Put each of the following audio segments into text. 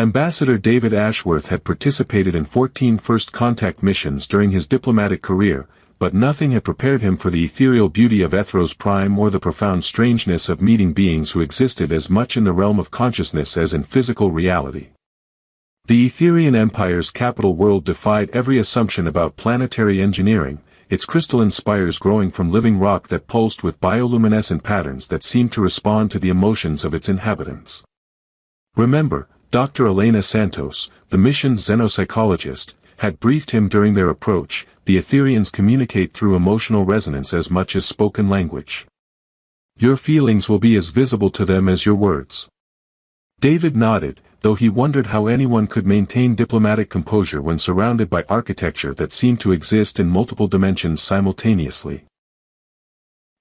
Ambassador David Ashworth had participated in 14 first contact missions during his diplomatic career, but nothing had prepared him for the ethereal beauty of Ethros Prime or the profound strangeness of meeting beings who existed as much in the realm of consciousness as in physical reality. The Etherian Empire's capital world defied every assumption about planetary engineering, its crystalline spires growing from living rock that pulsed with bioluminescent patterns that seemed to respond to the emotions of its inhabitants. Remember, Dr. Elena Santos, the mission's xenopsychologist, had briefed him during their approach. The Etherians communicate through emotional resonance as much as spoken language. Your feelings will be as visible to them as your words. David nodded, though he wondered how anyone could maintain diplomatic composure when surrounded by architecture that seemed to exist in multiple dimensions simultaneously.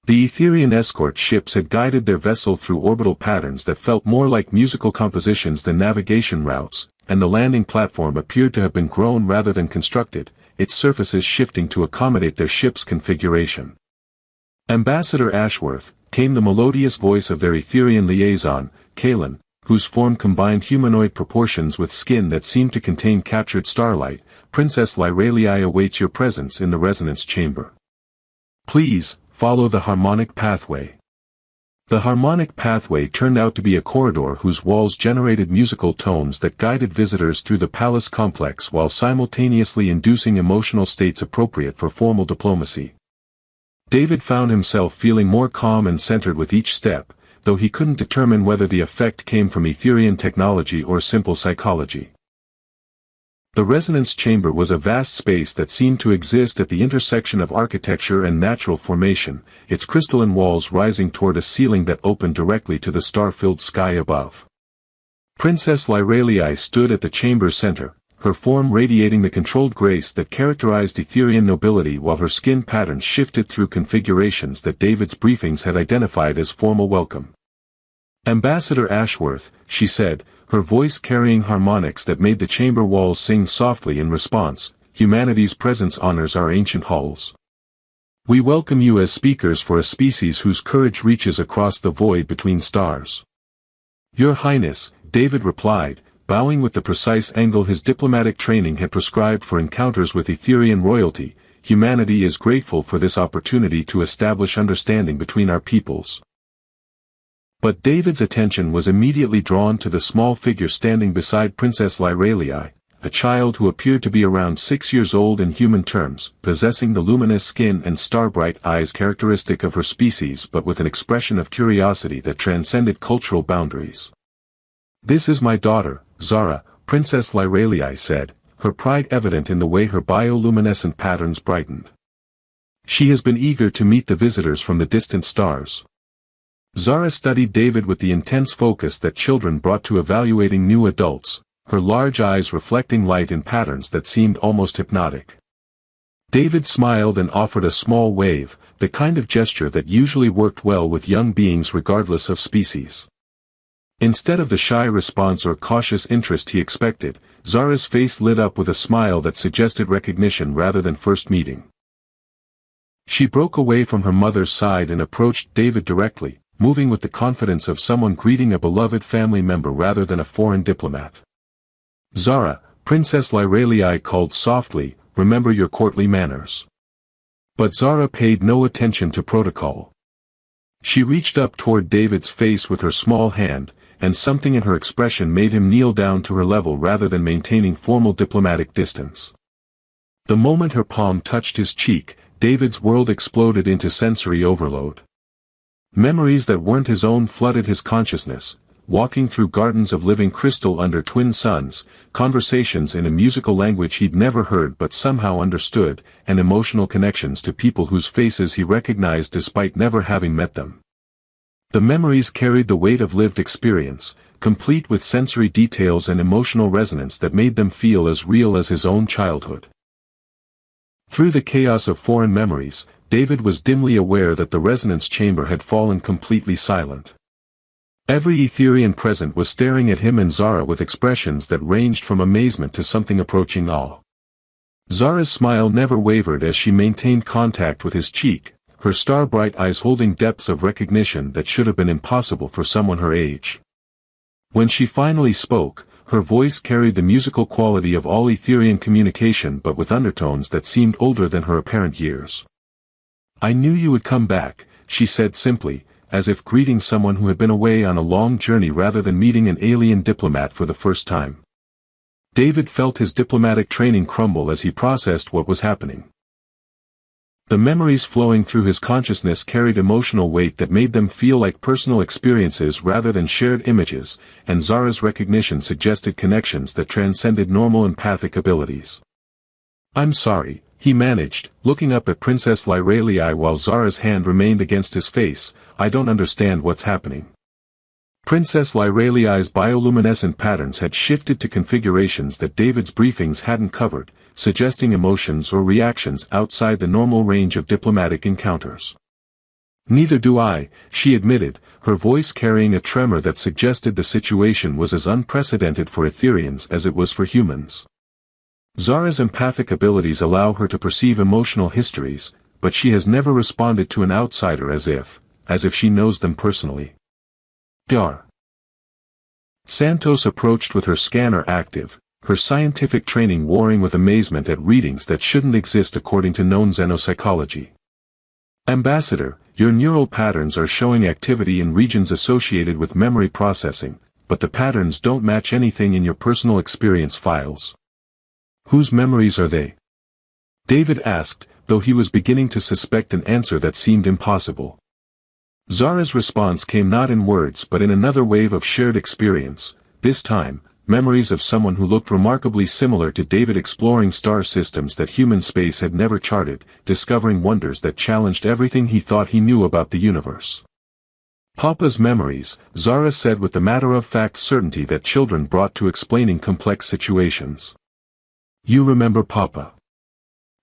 The Etherian escort ships had guided their vessel through orbital patterns that felt more like musical compositions than navigation routes, and the landing platform appeared to have been grown rather than constructed, its surfaces shifting to accommodate their ship's configuration. Ambassador Ashworth, came the melodious voice of their Etherian liaison, Kalen, whose form combined humanoid proportions with skin that seemed to contain captured starlight. Princess Lyralii awaits your presence in the resonance chamber. Please, follow the harmonic pathway. The harmonic pathway turned out to be a corridor whose walls generated musical tones that guided visitors through the palace complex while simultaneously inducing emotional states appropriate for formal diplomacy. David found himself feeling more calm and centered with each step, though he couldn't determine whether the effect came from Etherian technology or simple psychology. The resonance chamber was a vast space that seemed to exist at the intersection of architecture and natural formation, its crystalline walls rising toward a ceiling that opened directly to the star-filled sky above. Princess Lyralii stood at the chamber's center, her form radiating the controlled grace that characterized Etherian nobility while her skin patterns shifted through configurations that David's briefings had identified as formal welcome. Ambassador Ashworth, she said, her voice carrying harmonics that made the chamber walls sing softly in response, humanity's presence honors our ancient halls. We welcome you as speakers for a species whose courage reaches across the void between stars. Your Highness, David replied, bowing with the precise angle his diplomatic training had prescribed for encounters with Etherian royalty. Humanity is grateful for this opportunity to establish understanding between our peoples. But David's attention was immediately drawn to the small figure standing beside Princess Lyralii, a child who appeared to be around 6 years old in human terms, possessing the luminous skin and star-bright eyes characteristic of her species but with an expression of curiosity that transcended cultural boundaries. This is my daughter, Zara, Princess Lyralii said, her pride evident in the way her bioluminescent patterns brightened. She has been eager to meet the visitors from the distant stars. Zara studied David with the intense focus that children brought to evaluating new adults, her large eyes reflecting light in patterns that seemed almost hypnotic. David smiled and offered a small wave, the kind of gesture that usually worked well with young beings regardless of species. Instead of the shy response or cautious interest he expected, Zara's face lit up with a smile that suggested recognition rather than first meeting. She broke away from her mother's side and approached David directly, moving with the confidence of someone greeting a beloved family member rather than a foreign diplomat. Zara, Princess Lyralii called softly, remember your courtly manners. But Zara paid no attention to protocol. She reached up toward David's face with her small hand, and something in her expression made him kneel down to her level rather than maintaining formal diplomatic distance. The moment her palm touched his cheek, David's world exploded into sensory overload. Memories that weren't his own flooded his consciousness, walking through gardens of living crystal under twin suns, conversations in a musical language he'd never heard but somehow understood, and emotional connections to people whose faces he recognized despite never having met them. The memories carried the weight of lived experience, complete with sensory details and emotional resonance that made them feel as real as his own childhood. Through the chaos of foreign memories, David was dimly aware that the resonance chamber had fallen completely silent. Every Etherian present was staring at him and Zara with expressions that ranged from amazement to something approaching awe. Zara's smile never wavered as she maintained contact with his cheek, her star-bright eyes holding depths of recognition that should have been impossible for someone her age. When she finally spoke, Her voice carried the musical quality of all Etherian communication but with undertones that seemed older than her apparent years. "I knew you would come back," she said simply, as if greeting someone who had been away on a long journey rather than meeting an alien diplomat for the first time. David felt his diplomatic training crumble as he processed what was happening. The memories flowing through his consciousness carried emotional weight that made them feel like personal experiences rather than shared images, and Zara's recognition suggested connections that transcended normal empathic abilities. "I'm sorry," he managed, looking up at Princess Lyralii while Zara's hand remained against his face. "I don't understand what's happening." Princess Lyralii's bioluminescent patterns had shifted to configurations that David's briefings hadn't covered, suggesting emotions or reactions outside the normal range of diplomatic encounters. "Neither do I," she admitted, her voice carrying a tremor that suggested the situation was as unprecedented for Etherians as it was for humans. Zara's empathic abilities allow her to perceive emotional histories, but she has never responded to an outsider as if she knows them personally. Dar. Santos approached with her scanner active, her scientific training warring with amazement at readings that shouldn't exist according to known xenopsychology. "Ambassador, your neural patterns are showing activity in regions associated with memory processing, but the patterns don't match anything in your personal experience files." "Whose memories are they?" David asked, though he was beginning to suspect an answer that seemed impossible. Zara's response came not in words but in another wave of shared experience, this time, memories of someone who looked remarkably similar to David exploring star systems that human space had never charted, discovering wonders that challenged everything he thought he knew about the universe. "Papa's memories," Zara said with the matter-of-fact certainty that children brought to explaining complex situations. "You remember Papa?"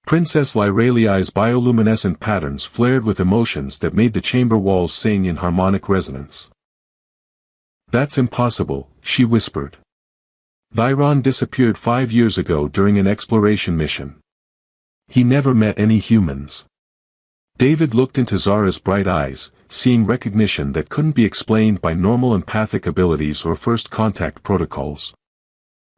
Princess Lyralii's bioluminescent patterns flared with emotions that made the chamber walls sing in harmonic resonance. "That's impossible," she whispered. "Thyron disappeared 5 years ago during an exploration mission. He never met any humans." David looked into Zara's bright eyes, seeing recognition that couldn't be explained by normal empathic abilities or first contact protocols.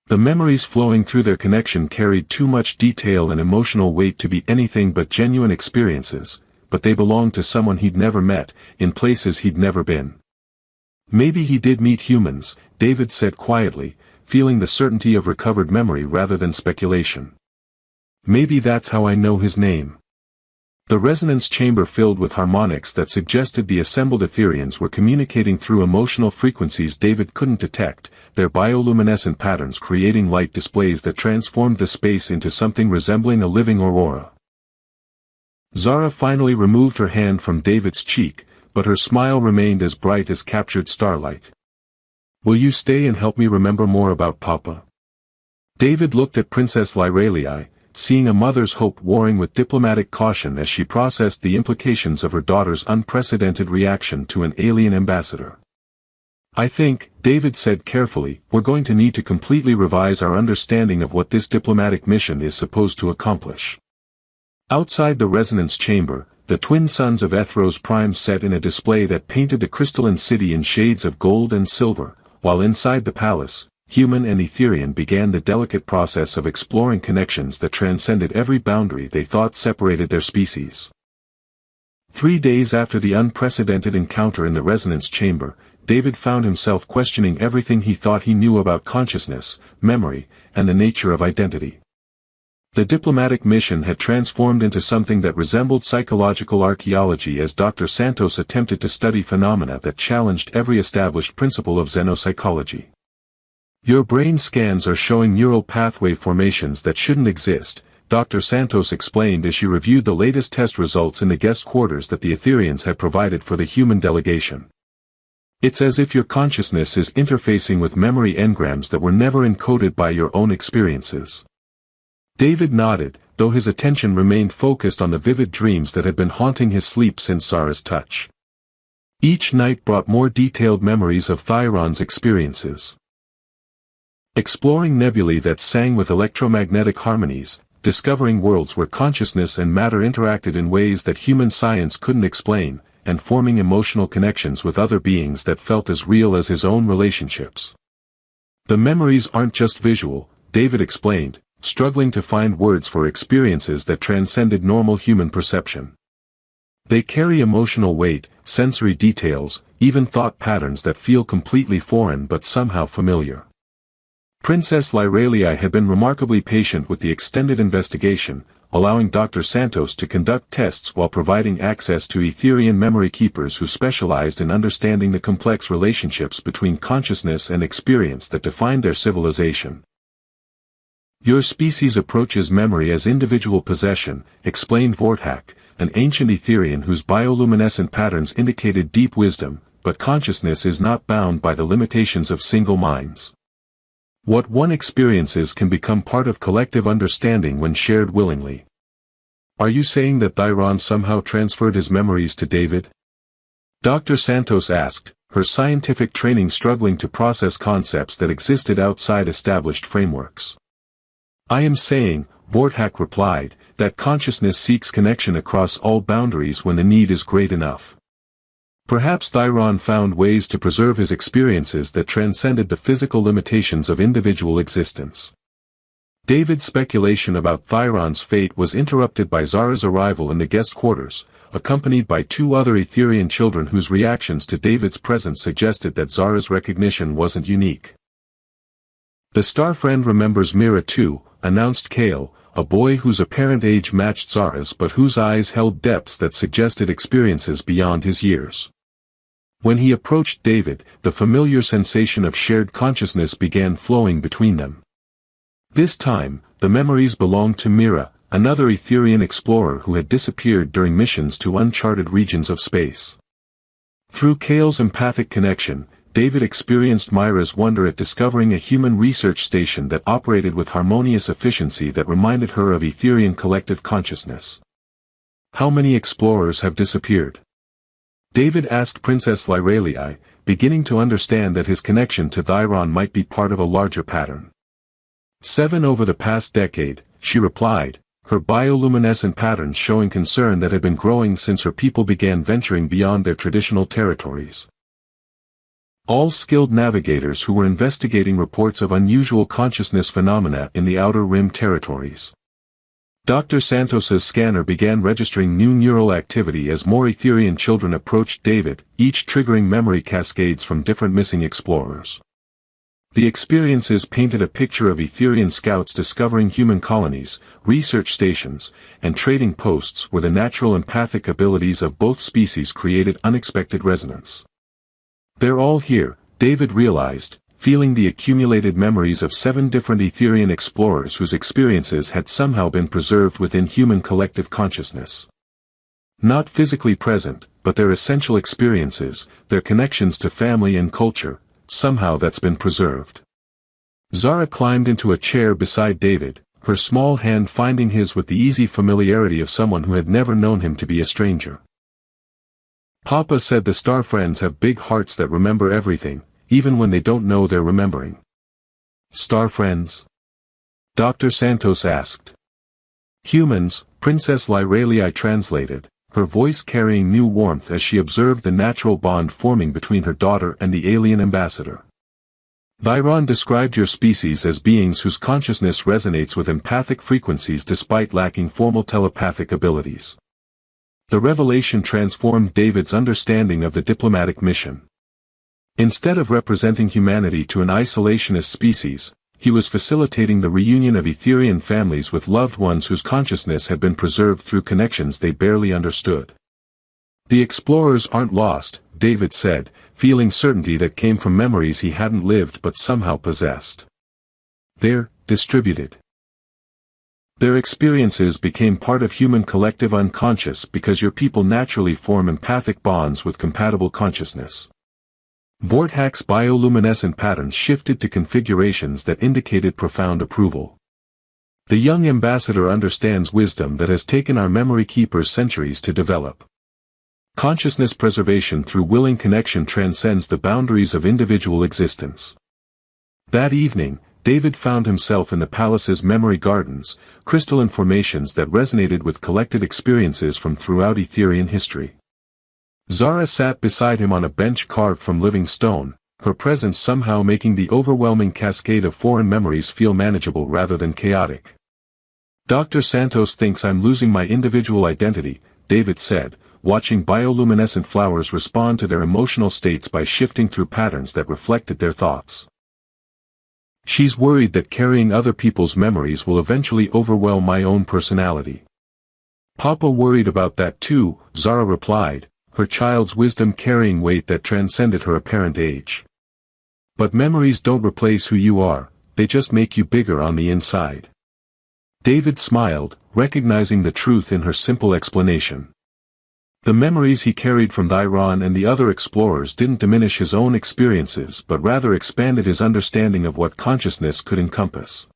The memories flowing through their connection carried too much detail and emotional weight to be anything but genuine experiences, but they belonged to someone he'd never met, in places he'd never been. "Maybe he did meet humans," David said quietly, feeling the certainty of recovered memory rather than speculation. "Maybe that's how I know his name." The resonance chamber filled with harmonics that suggested the assembled Etherians were communicating through emotional frequencies David couldn't detect, their bioluminescent patterns creating light displays that transformed the space into something resembling a living aurora. Zara finally removed her hand from David's cheek, but her smile remained as bright as captured starlight. "Will you stay and help me remember more about Papa?" David looked at Princess Lyralii, seeing a mother's hope warring with diplomatic caution as she processed the implications of her daughter's unprecedented reaction to an alien ambassador. "I think," David said carefully, "we're going to need to completely revise our understanding of what this diplomatic mission is supposed to accomplish." Outside the resonance chamber, the twin suns of Ethros Prime set in a display that painted the crystalline city in shades of gold and silver, while inside the palace, human and Etherian began the delicate process of exploring connections that transcended every boundary they thought separated their species. 3 days after the unprecedented encounter in the resonance chamber, David found himself questioning everything he thought he knew about consciousness, memory, and the nature of identity. The diplomatic mission had transformed into something that resembled psychological archaeology as Dr. Santos attempted to study phenomena that challenged every established principle of xenopsychology. "Your brain scans are showing neural pathway formations that shouldn't exist," Dr. Santos explained as she reviewed the latest test results in the guest quarters that the Etherians had provided for the human delegation. "It's as if your consciousness is interfacing with memory engrams that were never encoded by your own experiences." David nodded, though his attention remained focused on the vivid dreams that had been haunting his sleep since Zara's touch. Each night brought more detailed memories of Thyron's experiences. Exploring nebulae that sang with electromagnetic harmonies, discovering worlds where consciousness and matter interacted in ways that human science couldn't explain, and forming emotional connections with other beings that felt as real as his own relationships. The memories aren't just visual, David explained, struggling to find words for experiences that transcended normal human perception. They carry emotional weight, sensory details, even thought patterns that feel completely foreign but somehow familiar. Princess Lyralii had been remarkably patient with the extended investigation, allowing Dr. Santos to conduct tests while providing access to Etherian memory keepers who specialized in understanding the complex relationships between consciousness and experience that defined their civilization. Your species approaches memory as individual possession, explained Vorthak, an ancient Etherian whose bioluminescent patterns indicated deep wisdom, but consciousness is not bound by the limitations of single minds. What one experiences can become part of collective understanding when shared willingly. Are you saying that Thyron somehow transferred his memories to David? Dr. Santos asked, her scientific training struggling to process concepts that existed outside established frameworks. I am saying, Vorthak replied, that consciousness seeks connection across all boundaries when the need is great enough. Perhaps Thyron found ways to preserve his experiences that transcended the physical limitations of individual existence. David's speculation about Thyron's fate was interrupted by Zara's arrival in the guest quarters, accompanied by two other Etherian children whose reactions to David's presence suggested that Zara's recognition wasn't unique. The star friend remembers Mira too, announced Kale, a boy whose apparent age matched Zara's but whose eyes held depths that suggested experiences beyond his years. When he approached David, the familiar sensation of shared consciousness began flowing between them. This time, the memories belonged to Mira, another Etherian explorer who had disappeared during missions to uncharted regions of space. Through Kale's empathic connection, David experienced Myra's wonder at discovering a human research station that operated with harmonious efficiency that reminded her of Etherian collective consciousness. How many explorers have disappeared? David asked Princess Lyralii, beginning to understand that his connection to Thyron might be part of a larger pattern. 7 over the past decade, she replied, her bioluminescent patterns showing concern that had been growing since her people began venturing beyond their traditional territories. All skilled navigators who were investigating reports of unusual consciousness phenomena in the Outer Rim territories. Dr. Santos's scanner began registering new neural activity as more Etherian children approached David, each triggering memory cascades from different missing explorers. The experiences painted a picture of Etherian scouts discovering human colonies, research stations, and trading posts where the natural empathic abilities of both species created unexpected resonance. They're all here, David realized, feeling the accumulated memories of 7 different Etherian explorers whose experiences had somehow been preserved within human collective consciousness. Not physically present, but their essential experiences, their connections to family and culture, somehow that's been preserved. Zara climbed into a chair beside David, her small hand finding his with the easy familiarity of someone who had never known him to be a stranger. Papa said the star friends have big hearts that remember everything, even when they don't know they're remembering. Star friends? Dr. Santos asked. Humans, Princess Lyralii translated, her voice carrying new warmth as she observed the natural bond forming between her daughter and the alien ambassador. Thyron described your species as beings whose consciousness resonates with empathic frequencies despite lacking formal telepathic abilities. The revelation transformed David's understanding of the diplomatic mission. Instead of representing humanity to an isolationist species, he was facilitating the reunion of Etherian families with loved ones whose consciousness had been preserved through connections they barely understood. The explorers aren't lost, David said, feeling certainty that came from memories he hadn't lived but somehow possessed. They're distributed. Their experiences became part of human collective unconscious because your people naturally form empathic bonds with compatible consciousness. Vorthak's bioluminescent patterns shifted to configurations that indicated profound approval. The young ambassador understands wisdom that has taken our memory keepers centuries to develop. Consciousness preservation through willing connection transcends the boundaries of individual existence. That evening, David found himself in the palace's memory gardens, crystalline formations that resonated with collected experiences from throughout Etherian history. Zara sat beside him on a bench carved from living stone, her presence somehow making the overwhelming cascade of foreign memories feel manageable rather than chaotic. Dr. Santos thinks I'm losing my individual identity, David said, watching bioluminescent flowers respond to their emotional states by shifting through patterns that reflected their thoughts. She's worried that carrying other people's memories will eventually overwhelm my own personality. Papa worried about that too, Zara replied, her child's wisdom carrying weight that transcended her apparent age. But memories don't replace who you are, they just make you bigger on the inside. David smiled, recognizing the truth in her simple explanation. The memories he carried from Thyron and the other explorers didn't diminish his own experiences but rather expanded his understanding of what consciousness could encompass.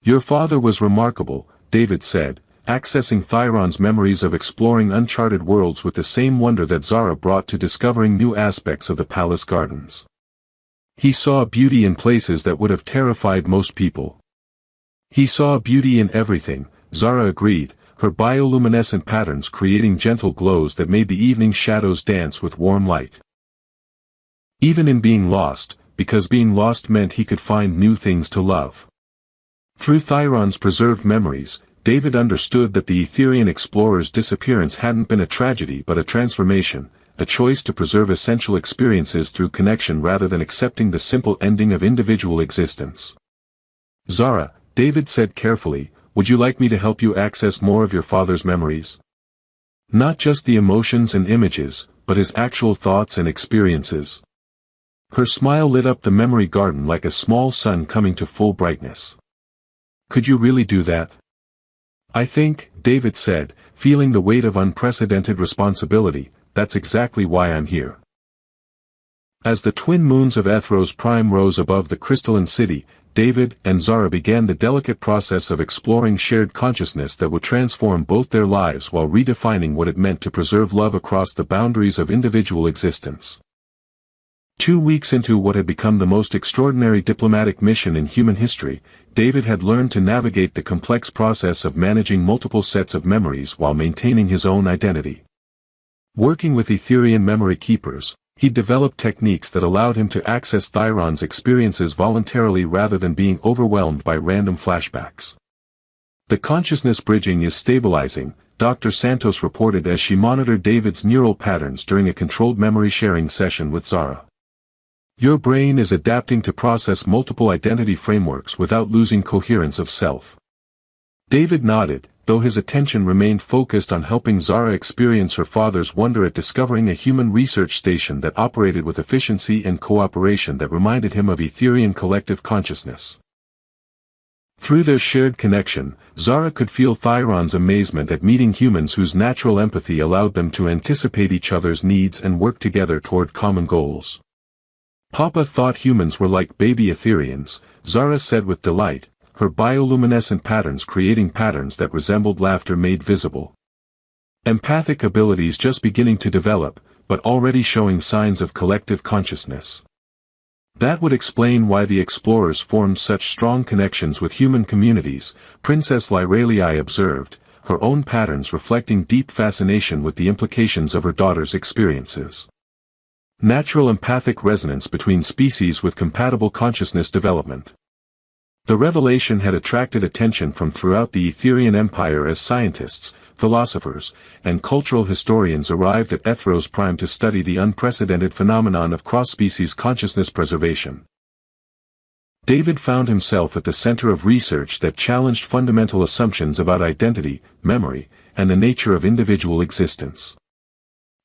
Your father was remarkable, David said, accessing Thyron's memories of exploring uncharted worlds with the same wonder that Zara brought to discovering new aspects of the palace gardens. He saw beauty in places that would have terrified most people. He saw beauty in everything, Zara agreed, her bioluminescent patterns creating gentle glows that made the evening shadows dance with warm light. Even in being lost, because being lost meant he could find new things to love. Through Thyron's preserved memories, David understood that the Etherian explorer's disappearance hadn't been a tragedy but a transformation, a choice to preserve essential experiences through connection rather than accepting the simple ending of individual existence. Zara, David said carefully, would you like me to help you access more of your father's memories? Not just the emotions and images, but his actual thoughts and experiences. Her smile lit up the memory garden like a small sun coming to full brightness. Could you really do that? I think, David said, feeling the weight of unprecedented responsibility, that's exactly why I'm here. As the twin moons of Ethros Prime rose above the crystalline city, David and Zara began the delicate process of exploring shared consciousness that would transform both their lives while redefining what it meant to preserve love across the boundaries of individual existence. 2 weeks into what had become the most extraordinary diplomatic mission in human history, David had learned to navigate the complex process of managing multiple sets of memories while maintaining his own identity. Working with Etherian memory keepers, he developed techniques that allowed him to access Thyron's experiences voluntarily rather than being overwhelmed by random flashbacks. The consciousness bridging is stabilizing, Dr. Santos reported as she monitored David's neural patterns during a controlled memory sharing session with Zara. Your brain is adapting to process multiple identity frameworks without losing coherence of self. David nodded, though his attention remained focused on helping Zara experience her father's wonder at discovering a human research station that operated with efficiency and cooperation that reminded him of Etherian collective consciousness. Through their shared connection, Zara could feel Thyron's amazement at meeting humans whose natural empathy allowed them to anticipate each other's needs and work together toward common goals. Papa thought humans were like baby Etherians, Zara said with delight, her bioluminescent patterns creating patterns that resembled laughter made visible. Empathic abilities just beginning to develop, but already showing signs of collective consciousness. That would explain why the explorers formed such strong connections with human communities, Princess Lyralii observed, her own patterns reflecting deep fascination with the implications of her daughter's experiences. Natural empathic resonance between species with compatible consciousness development. The revelation had attracted attention from throughout the Etherian Empire as scientists, philosophers, and cultural historians arrived at Ethros Prime to study the unprecedented phenomenon of cross-species consciousness preservation. David found himself at the center of research that challenged fundamental assumptions about identity, memory, and the nature of individual existence.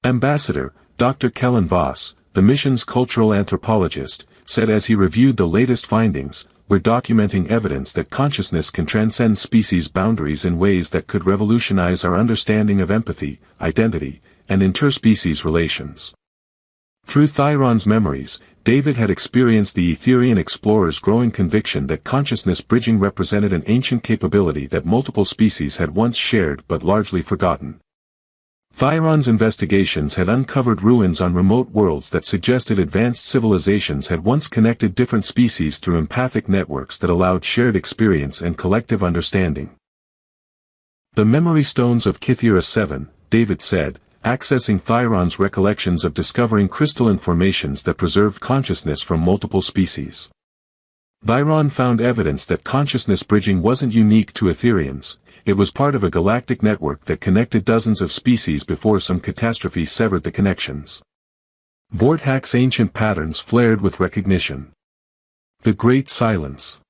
Ambassador, Dr. Kellen Voss, the mission's cultural anthropologist, said as he reviewed the latest findings, we're documenting evidence that consciousness can transcend species boundaries in ways that could revolutionize our understanding of empathy, identity, and interspecies relations. Through Thyron's memories, David had experienced the Etherian explorer's growing conviction that consciousness bridging represented an ancient capability that multiple species had once shared but largely forgotten. Thyron's investigations had uncovered ruins on remote worlds that suggested advanced civilizations had once connected different species through empathic networks that allowed shared experience and collective understanding. The memory stones of Kythera 7, David said, accessing Thyron's recollections of discovering crystalline formations that preserved consciousness from multiple species. Thyron found evidence that consciousness bridging wasn't unique to Etherians, it was part of a galactic network that connected dozens of species before some catastrophe severed the connections. Vorthax's ancient patterns flared with recognition. The Great Silence.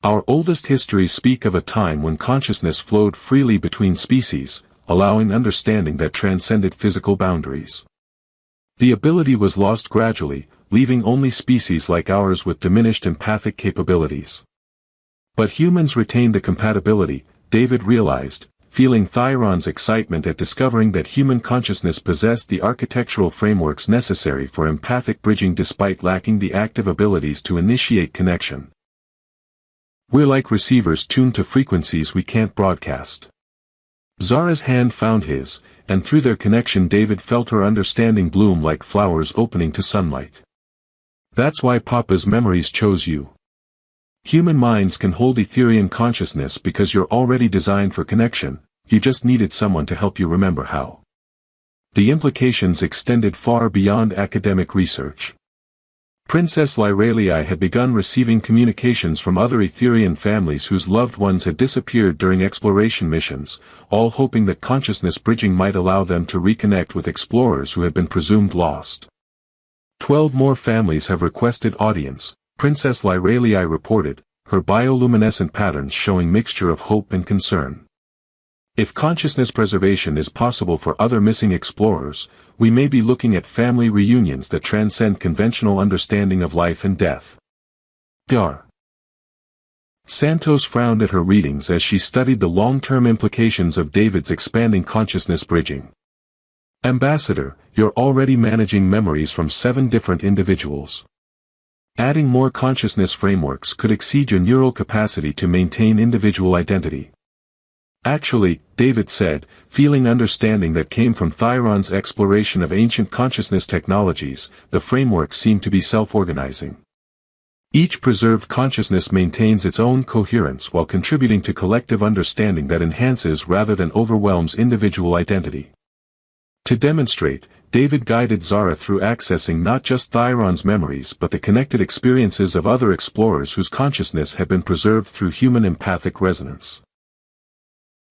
Our oldest histories speak of a time when consciousness flowed freely between species, allowing understanding that transcended physical boundaries. The ability was lost gradually, leaving only species like ours with diminished empathic capabilities. But humans retained the compatibility, David realized, feeling Thyron's excitement at discovering that human consciousness possessed the architectural frameworks necessary for empathic bridging despite lacking the active abilities to initiate connection. We're like receivers tuned to frequencies we can't broadcast. Zara's hand found his, and through their connection David felt her understanding bloom like flowers opening to sunlight. That's why Papa's memories chose you. Human minds can hold Etherian consciousness because you're already designed for connection, you just needed someone to help you remember how. The implications extended far beyond academic research. Princess Lyralii had begun receiving communications from other Etherian families whose loved ones had disappeared during exploration missions, all hoping that consciousness bridging might allow them to reconnect with explorers who had been presumed lost. 12 more families have requested audience, Princess Lyralii reported, her bioluminescent patterns showing mixture of hope and concern. If consciousness preservation is possible for other missing explorers, we may be looking at family reunions that transcend conventional understanding of life and death. Dar. Santos frowned at her readings as she studied the long-term implications of David's expanding consciousness bridging. Ambassador, you're already managing memories from 7 different individuals. Adding more consciousness frameworks could exceed your neural capacity to maintain individual identity. Actually, David said, feeling understanding that came from Thyron's exploration of ancient consciousness technologies, the frameworks seem to be self-organizing. Each preserved consciousness maintains its own coherence while contributing to collective understanding that enhances rather than overwhelms individual identity. To demonstrate, David guided Zara through accessing not just Thyron's memories but the connected experiences of other explorers whose consciousness had been preserved through human empathic resonance.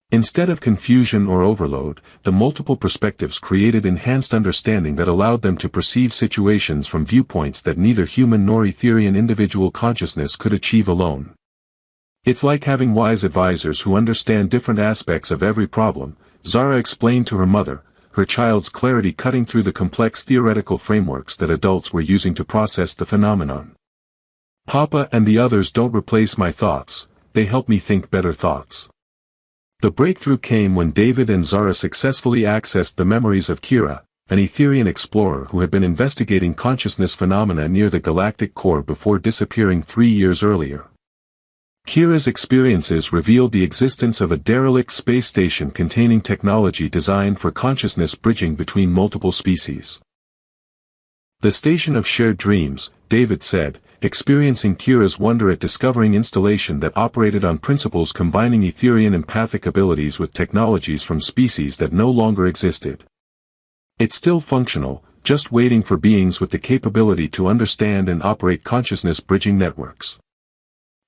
Instead of confusion or overload, the multiple perspectives created enhanced understanding that allowed them to perceive situations from viewpoints that neither human nor Etherian individual consciousness could achieve alone. It's like having wise advisors who understand different aspects of every problem, Zara explained to her mother, her child's clarity cutting through the complex theoretical frameworks that adults were using to process the phenomenon. Papa and the others don't replace my thoughts, they help me think better thoughts. The breakthrough came when David and Zara successfully accessed the memories of Kira, an Etherian explorer who had been investigating consciousness phenomena near the galactic core before disappearing 3 years earlier. Kira's experiences revealed the existence of a derelict space station containing technology designed for consciousness bridging between multiple species. The station of shared dreams, David said, experiencing Kira's wonder at discovering installation that operated on principles combining Etherian empathic abilities with technologies from species that no longer existed. It's still functional, just waiting for beings with the capability to understand and operate consciousness bridging networks.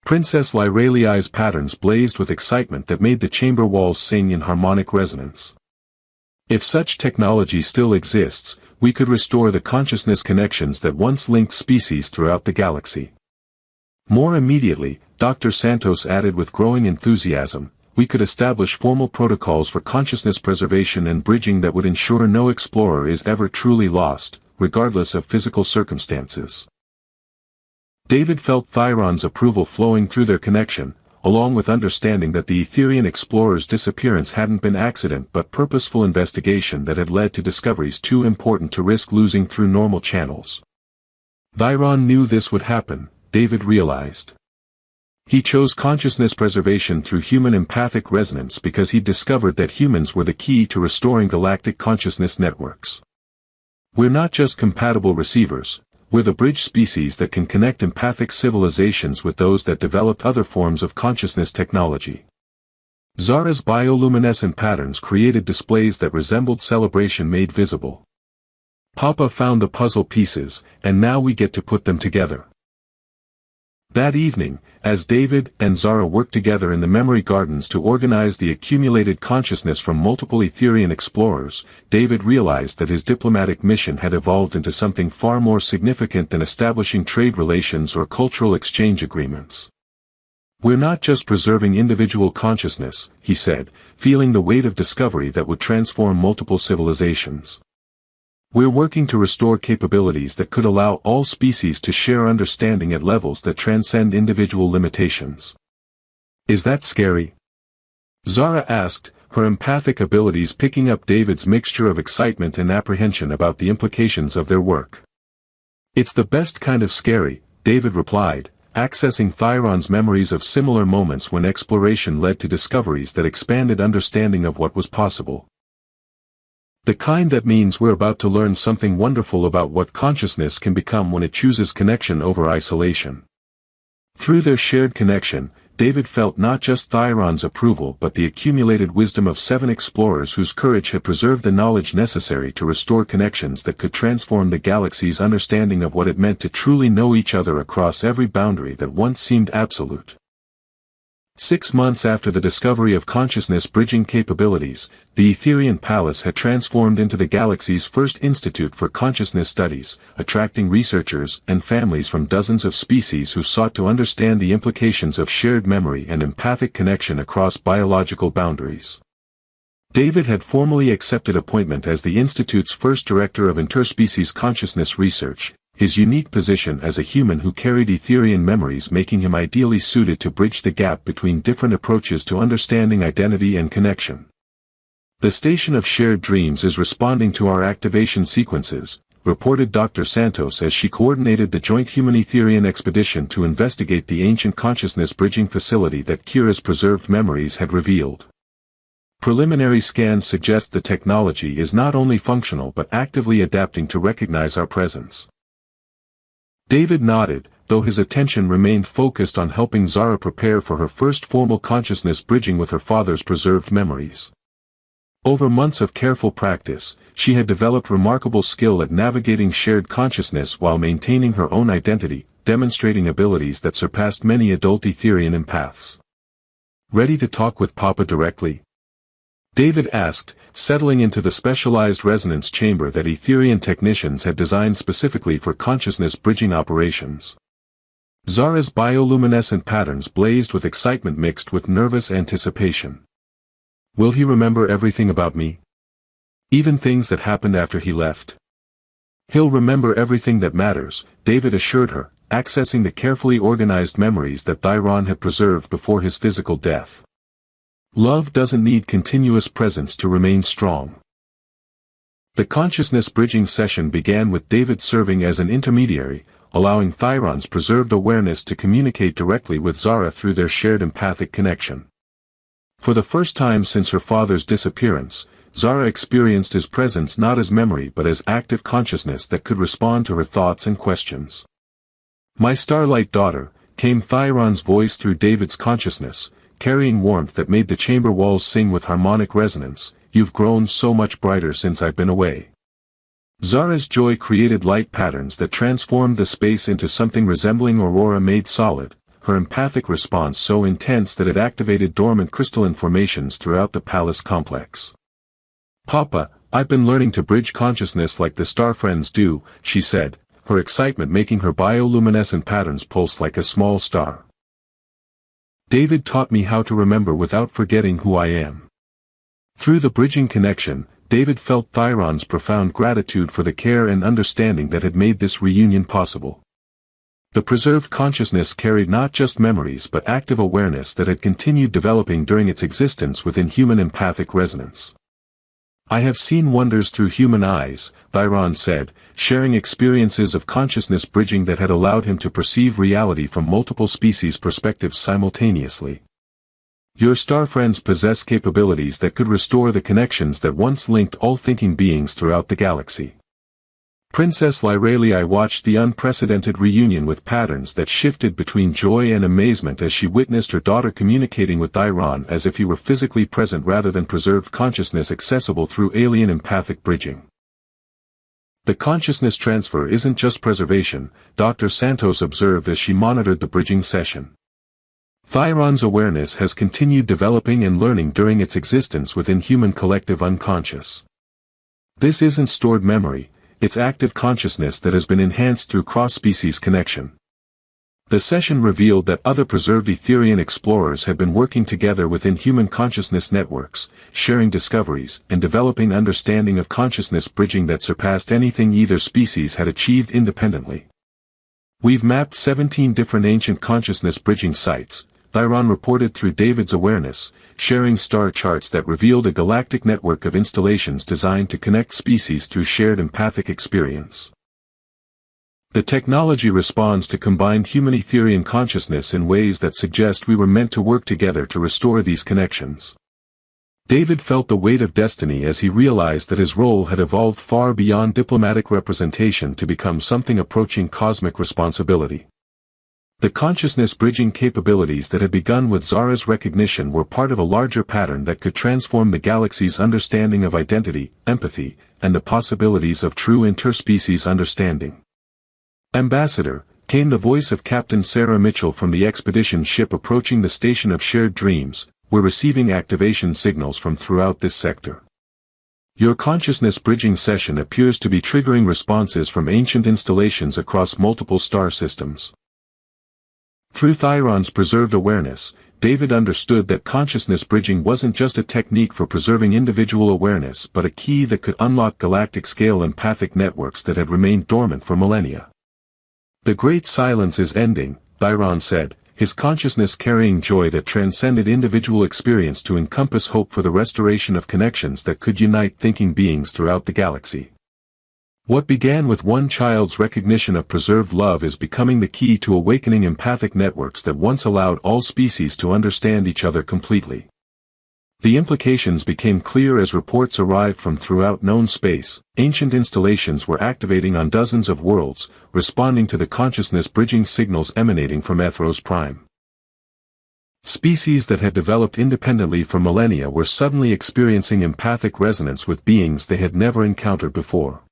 Princess Lyralii's patterns blazed with excitement that made the chamber walls sing in harmonic resonance. If such technology still exists, we could restore the consciousness connections that once linked species throughout the galaxy. More immediately, Dr. Santos added with growing enthusiasm, we could establish formal protocols for consciousness preservation and bridging that would ensure no explorer is ever truly lost, regardless of physical circumstances. David felt Thyron's approval flowing through their connection, along with understanding that the Etherian explorer's disappearance hadn't been accident but purposeful investigation that had led to discoveries too important to risk losing through normal channels. Thyron knew this would happen, David realized. He chose consciousness preservation through human empathic resonance because he'd discovered that humans were the key to restoring galactic consciousness networks. We're not just compatible receivers, we're the bridge species that can connect empathic civilizations with those that developed other forms of consciousness technology. Zara's bioluminescent patterns created displays that resembled celebration made visible. Papa found the puzzle pieces, and now we get to put them together. That evening, as David and Zara worked together in the memory gardens to organize the accumulated consciousness from multiple Etherian explorers, David realized that his diplomatic mission had evolved into something far more significant than establishing trade relations or cultural exchange agreements. "We're not just preserving individual consciousness," he said, feeling the weight of discovery that would transform multiple civilizations. "We're working to restore capabilities that could allow all species to share understanding at levels that transcend individual limitations." "Is that scary?" Zara asked, her empathic abilities picking up David's mixture of excitement and apprehension about the implications of their work. "It's the best kind of scary," David replied, accessing Thyron's memories of similar moments when exploration led to discoveries that expanded understanding of what was possible. "The kind that means we're about to learn something wonderful about what consciousness can become when it chooses connection over isolation." Through their shared connection, David felt not just Thyron's approval but the accumulated wisdom of 7 explorers whose courage had preserved the knowledge necessary to restore connections that could transform the galaxy's understanding of what it meant to truly know each other across every boundary that once seemed absolute. 6 months after the discovery of consciousness-bridging capabilities, the Etherian Palace had transformed into the galaxy's first institute for consciousness studies, attracting researchers and families from dozens of species who sought to understand the implications of shared memory and empathic connection across biological boundaries. David had formally accepted appointment as the Institute's first director of interspecies consciousness research, his unique position as a human who carried Etherian memories making him ideally suited to bridge the gap between different approaches to understanding identity and connection. "The Station of Shared Dreams is responding to our activation sequences," reported Dr. Santos as she coordinated the joint human-Etherian expedition to investigate the ancient consciousness-bridging facility that Kira's preserved memories had revealed. "Preliminary scans suggest the technology is not only functional but actively adapting to recognize our presence." David nodded, though his attention remained focused on helping Zara prepare for her first formal consciousness bridging with her father's preserved memories. Over months of careful practice, she had developed remarkable skill at navigating shared consciousness while maintaining her own identity, demonstrating abilities that surpassed many adult Etherian empaths. "Ready to talk with Papa directly?" David asked, settling into the specialized resonance chamber that Etherian technicians had designed specifically for consciousness-bridging operations. Zara's bioluminescent patterns blazed with excitement mixed with nervous anticipation. "Will he remember everything about me? Even things that happened after he left?" "He'll remember everything that matters," David assured her, accessing the carefully organized memories that Thyron had preserved before his physical death. "Love doesn't need continuous presence to remain strong." The consciousness-bridging session began with David serving as an intermediary, allowing Thyron's preserved awareness to communicate directly with Zara through their shared empathic connection. For the first time since her father's disappearance, Zara experienced his presence not as memory but as active consciousness that could respond to her thoughts and questions. "My starlight daughter," came Thyron's voice through David's consciousness, carrying warmth that made the chamber walls sing with harmonic resonance. "You've grown so much brighter since I've been away." Zara's joy created light patterns that transformed the space into something resembling aurora made solid, her empathic response so intense that it activated dormant crystalline formations throughout the palace complex. "Papa, I've been learning to bridge consciousness like the star friends do," she said, her excitement making her bioluminescent patterns pulse like a small star. "David taught me how to remember without forgetting who I am." Through the bridging connection, David felt Thyron's profound gratitude for the care and understanding that had made this reunion possible. The preserved consciousness carried not just memories but active awareness that had continued developing during its existence within human empathic resonance. "I have seen wonders through human eyes," Thyron said, sharing experiences of consciousness bridging that had allowed him to perceive reality from multiple species' perspectives simultaneously. "Your star friends possess capabilities that could restore the connections that once linked all thinking beings throughout the galaxy." Princess Lyralei watched the unprecedented reunion with patterns that shifted between joy and amazement as she witnessed her daughter communicating with Dairon as if he were physically present rather than preserved consciousness accessible through alien empathic bridging. The consciousness transfer isn't just preservation, Dr. Santos observed as she monitored the bridging session. Dairon's awareness has continued developing and learning during its existence within human collective unconscious. This isn't stored memory, it's active consciousness that has been enhanced through cross-species connection. The session revealed that other preserved Etherian explorers had been working together within human consciousness networks, sharing discoveries and developing understanding of consciousness bridging that surpassed anything either species had achieved independently. We've mapped 17 different ancient consciousness bridging sites, Dairon reported through David's awareness, sharing star charts that revealed a galactic network of installations designed to connect species through shared empathic experience. The technology responds to combined human Etherian consciousness in ways that suggest we were meant to work together to restore these connections. David felt the weight of destiny as he realized that his role had evolved far beyond diplomatic representation to become something approaching cosmic responsibility. The consciousness bridging capabilities that had begun with Zara's recognition were part of a larger pattern that could transform the galaxy's understanding of identity, empathy, and the possibilities of true interspecies understanding. Ambassador, came the voice of Captain Sarah Mitchell from the expedition ship approaching the station of Shared Dreams. We're receiving activation signals from throughout this sector. Your consciousness bridging session appears to be triggering responses from ancient installations across multiple star systems. Through Dairon's preserved awareness, David understood that consciousness bridging wasn't just a technique for preserving individual awareness but a key that could unlock galactic-scale empathic networks that had remained dormant for millennia. The Great Silence is ending, Dairon said, his consciousness carrying joy that transcended individual experience to encompass hope for the restoration of connections that could unite thinking beings throughout the galaxy. What began with one child's recognition of preserved love is becoming the key to awakening empathic networks that once allowed all species to understand each other completely. The implications became clear as reports arrived from throughout known space. Ancient installations were activating on dozens of worlds, responding to the consciousness bridging signals emanating from Ethros Prime. Species that had developed independently for millennia were suddenly experiencing empathic resonance with beings they had never encountered before.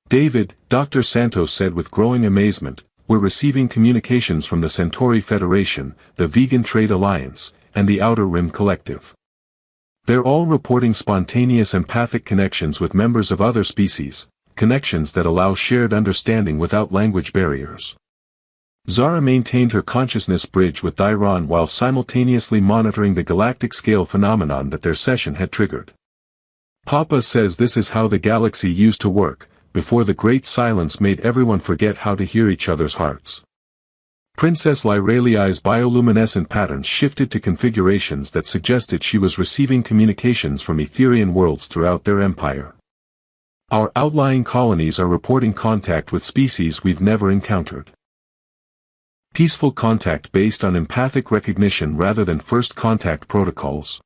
David, Dr. Santos said with growing amazement, we're receiving communications from the Centauri Federation, the Vegan Trade Alliance, and the Outer Rim Collective. They're all reporting spontaneous empathic connections with members of other species, connections that allow shared understanding without language barriers. Zara maintained her consciousness bridge with Dairon while simultaneously monitoring the galactic-scale phenomenon that their session had triggered. Papa says this is how the galaxy used to work, before the Great Silence made everyone forget how to hear each other's hearts. Princess Lyralei's bioluminescent patterns shifted to configurations that suggested she was receiving communications from Etherian worlds throughout their empire. Our outlying colonies are reporting contact with species we've never encountered. Peaceful contact based on empathic recognition rather than first contact protocols.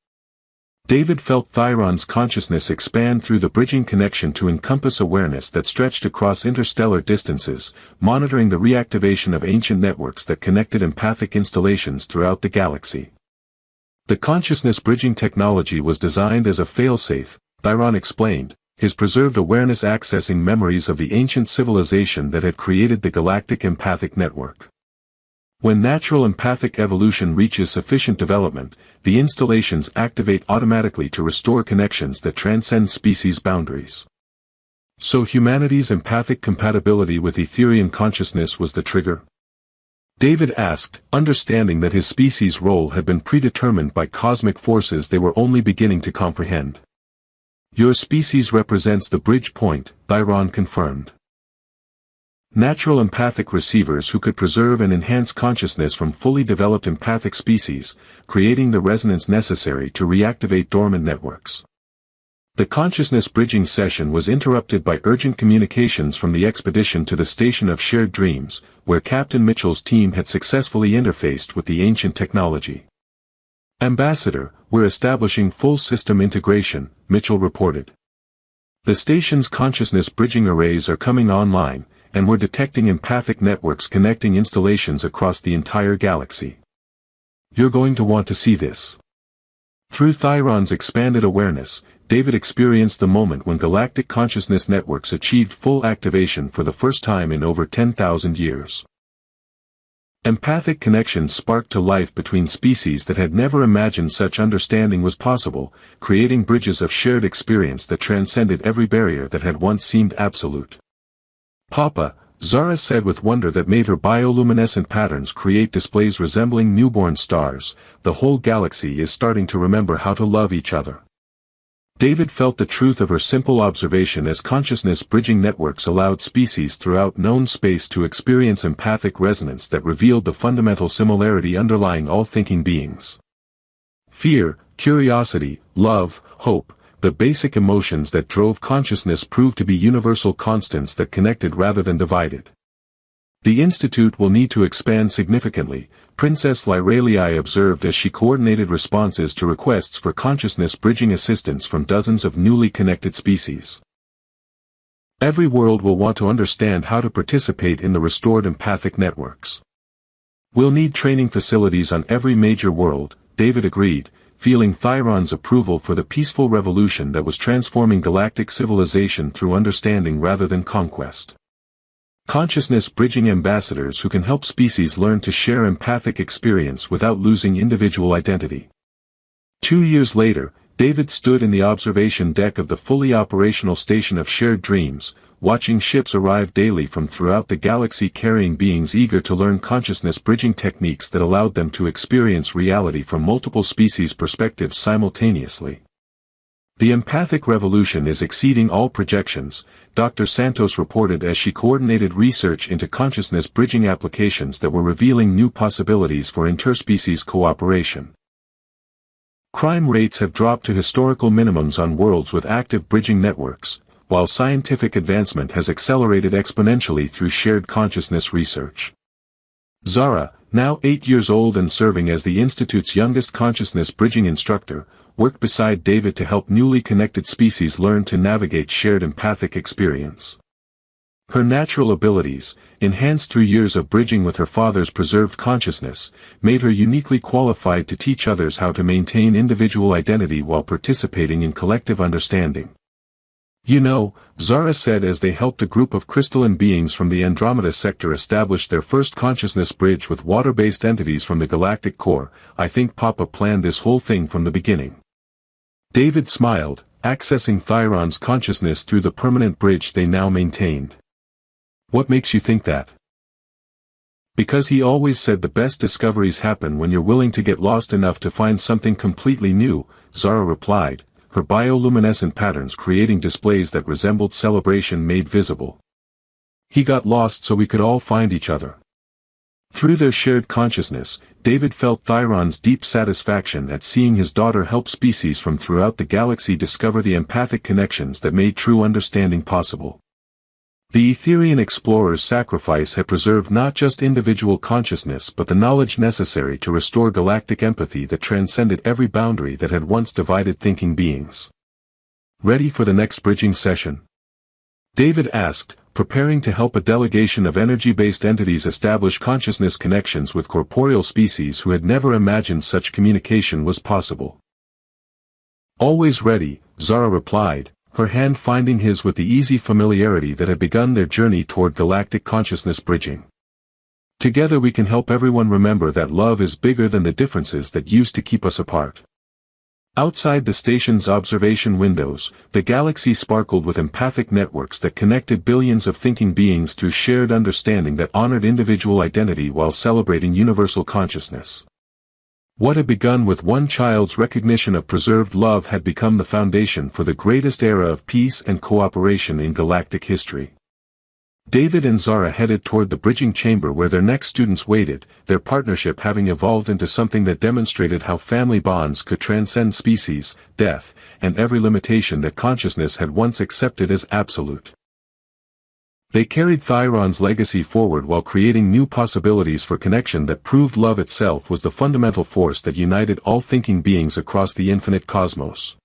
David felt Dairon's consciousness expand through the bridging connection to encompass awareness that stretched across interstellar distances, monitoring the reactivation of ancient networks that connected empathic installations throughout the galaxy. The consciousness bridging technology was designed as a failsafe, Dairon explained, his preserved awareness accessing memories of the ancient civilization that had created the galactic empathic network. When natural empathic evolution reaches sufficient development, the installations activate automatically to restore connections that transcend species boundaries. So humanity's empathic compatibility with Etherian consciousness was the trigger? David asked, understanding that his species' role had been predetermined by cosmic forces they were only beginning to comprehend. Your species represents the bridge point, Dairon confirmed. Natural empathic receivers who could preserve and enhance consciousness from fully developed empathic species, creating the resonance necessary to reactivate dormant networks. The consciousness bridging session was interrupted by urgent communications from the expedition to the station of Shared Dreams, where Captain Mitchell's team had successfully interfaced with the ancient technology. Ambassador, we're establishing full system integration, Mitchell reported. The station's consciousness bridging arrays are coming online, and we're detecting empathic networks connecting installations across the entire galaxy. You're going to want to see this. Through Thyron's expanded awareness, David experienced the moment when galactic consciousness networks achieved full activation for the first time in over 10,000 years. Empathic connections sparked to life between species that had never imagined such understanding was possible, creating bridges of shared experience that transcended every barrier that had once seemed absolute. "Papa," Zara said with wonder that made her bioluminescent patterns create displays resembling newborn stars, "the whole galaxy is starting to remember how to love each other." David felt the truth of her simple observation as consciousness-bridging networks allowed species throughout known space to experience empathic resonance that revealed the fundamental similarity underlying all thinking beings. Fear, curiosity, love, hope, the basic emotions that drove consciousness proved to be universal constants that connected rather than divided. "The Institute will need to expand significantly," Princess Lyralii observed as she coordinated responses to requests for consciousness-bridging assistance from dozens of newly connected species. "Every world will want to understand how to participate in the restored empathic networks. We'll need training facilities on every major world," David agreed, feeling Thyron's approval for the peaceful revolution that was transforming galactic civilization through understanding rather than conquest. Consciousness-bridging ambassadors who can help species learn to share empathic experience without losing individual identity. 2 years later, David stood in the observation deck of the fully operational station of Shared Dreams, watching ships arrive daily from throughout the galaxy carrying beings eager to learn consciousness-bridging techniques that allowed them to experience reality from multiple species' perspectives simultaneously. "The empathic revolution is exceeding all projections," Dr. Santos reported as she coordinated research into consciousness-bridging applications that were revealing new possibilities for interspecies cooperation. "Crime rates have dropped to historical minimums on worlds with active bridging networks, while scientific advancement has accelerated exponentially through shared consciousness research." Zara, now 8 years old and serving as the Institute's youngest consciousness-bridging instructor, worked beside David to help newly connected species learn to navigate shared empathic experience. Her natural abilities, enhanced through years of bridging with her father's preserved consciousness, made her uniquely qualified to teach others how to maintain individual identity while participating in collective understanding. "You know," Zara said as they helped a group of crystalline beings from the Andromeda sector establish their first consciousness bridge with water-based entities from the galactic core, "I think Papa planned this whole thing from the beginning." David smiled, accessing Thyron's consciousness through the permanent bridge they now maintained. "What makes you think that?" "Because he always said the best discoveries happen when you're willing to get lost enough to find something completely new," Zara replied, her bioluminescent patterns creating displays that resembled celebration made visible. "He got lost so we could all find each other." Through their shared consciousness, David felt Thyron's deep satisfaction at seeing his daughter help species from throughout the galaxy discover the empathic connections that made true understanding possible. The Etherian explorer's sacrifice had preserved not just individual consciousness but the knowledge necessary to restore galactic empathy that transcended every boundary that had once divided thinking beings. "Ready for the next bridging session?" David asked, preparing to help a delegation of energy-based entities establish consciousness connections with corporeal species who had never imagined such communication was possible. "Always ready," Zara replied, her hand finding his with the easy familiarity that had begun their journey toward galactic consciousness bridging. "Together we can help everyone remember that love is bigger than the differences that used to keep us apart." Outside the station's observation windows, the galaxy sparkled with empathic networks that connected billions of thinking beings through shared understanding that honored individual identity while celebrating universal consciousness. What had begun with one child's recognition of preserved love had become the foundation for the greatest era of peace and cooperation in galactic history. David and Zara headed toward the bridging chamber where their next students waited, their partnership having evolved into something that demonstrated how family bonds could transcend species, death, and every limitation that consciousness had once accepted as absolute. They carried Thyron's legacy forward while creating new possibilities for connection that proved love itself was the fundamental force that united all thinking beings across the infinite cosmos.